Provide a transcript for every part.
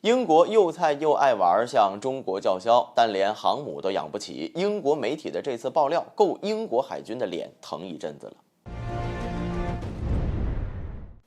英国又菜又爱玩，向中国叫嚣，但连航母都养不起。英国媒体的这次爆料，够英国海军的脸疼一阵子了。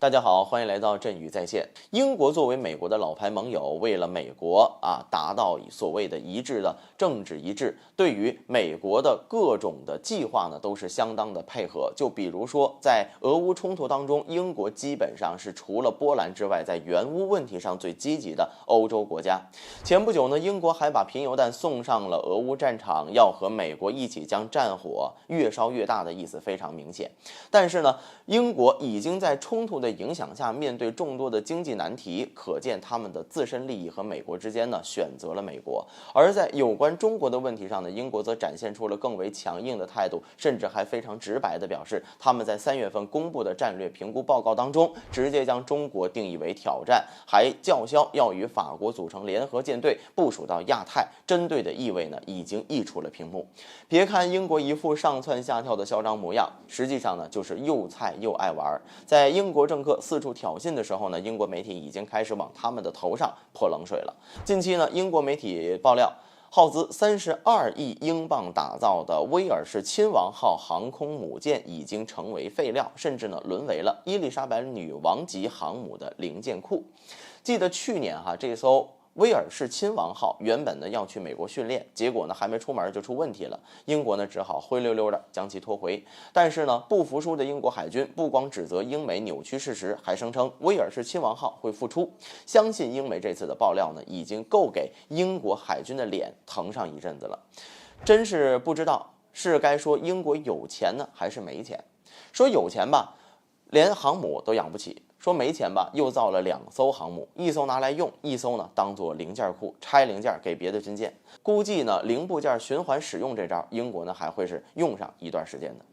大家好，欢迎来到振宇在线。英国作为美国的老牌盟友，为了美国达到所谓的一致的政治一致，对于美国的各种的计划呢，都是相当的配合。就比如说，在俄乌冲突当中，英国基本上是除了波兰之外，在援乌问题上最积极的欧洲国家。前不久呢，英国还把贫铀弹送上了俄乌战场，要和美国一起将战火越烧越大的意思非常明显。但是呢，英国已经在冲突的影响下面对众多的经济难题，可见他们的自身利益和美国之间呢选择了美国。而在有关中国的问题上呢，英国则展现出了更为强硬的态度，甚至还非常直白地表示，他们在3月份公布的战略评估报告当中，直接将中国定义为挑战，还叫嚣要与法国组成联合舰队，部署到亚太，针对的意味呢已经溢出了屏幕。别看英国一副上蹿下跳的嚣张模样，实际上呢就是又菜又爱玩。在英国政客四处挑衅的时候呢，英国媒体已经开始往他们的头上泼冷水了。近期呢，英国媒体爆料，耗资32亿英镑打造的威尔士亲王号航空母舰已经成为废料，甚至呢沦为了伊丽莎白女王级航母的零件库。记得去年这艘威尔士亲王号原本呢要去美国训练，结果呢还没出门就出问题了，英国呢只好灰溜溜的将其拖回。但是呢，不服输的英国海军不光指责英美扭曲事实，还声称威尔士亲王号会复出。相信英美这次的爆料呢，已经够给英国海军的脸疼上一阵子了。真是不知道是该说英国有钱呢，还是没钱。说有钱吧，连航母都养不起；说没钱吧，又造了2艘航母，一艘拿来用，一艘呢当做零件库，拆零件给别的军舰。估计呢零部件循环使用这招，英国呢还会是用上一段时间的。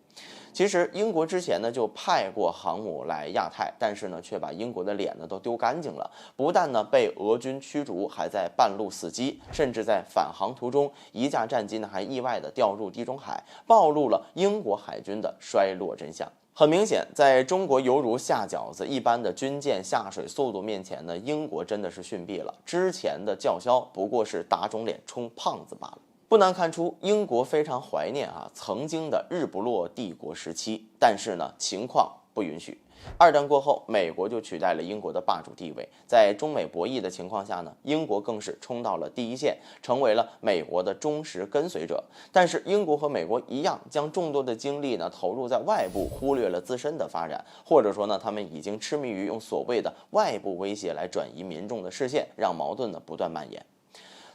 其实英国之前呢就派过航母来亚太，但是呢却把英国的脸呢都丢干净了。不但呢被俄军驱逐，还在半路死机，甚至在返航途中，一架战机呢还意外的掉入地中海，暴露了英国海军的衰落真相。很明显，在中国犹如下饺子一般的军舰下水速度面前呢，英国真的是逊毙了。之前的叫嚣不过是打肿脸充胖子罢了。不难看出，英国非常怀念曾经的日不落帝国时期，但是呢，情况不允许。2战过后，美国就取代了英国的霸主地位，在中美博弈的情况下呢，英国更是冲到了第一线，成为了美国的忠实跟随者。但是英国和美国一样，将众多的精力呢投入在外部，忽略了自身的发展，或者说呢，他们已经痴迷于用所谓的外部威胁来转移民众的视线，让矛盾呢不断蔓延。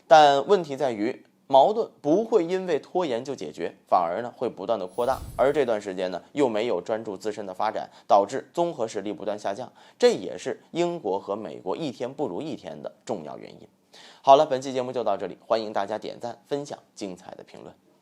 但问题在于，矛盾不会因为拖延就解决，反而呢会不断的扩大，而这段时间呢又没有专注自身的发展，导致综合实力不断下降，这也是英国和美国一天不如一天的重要原因。好了，本期节目就到这里，欢迎大家点赞、分享精彩的评论。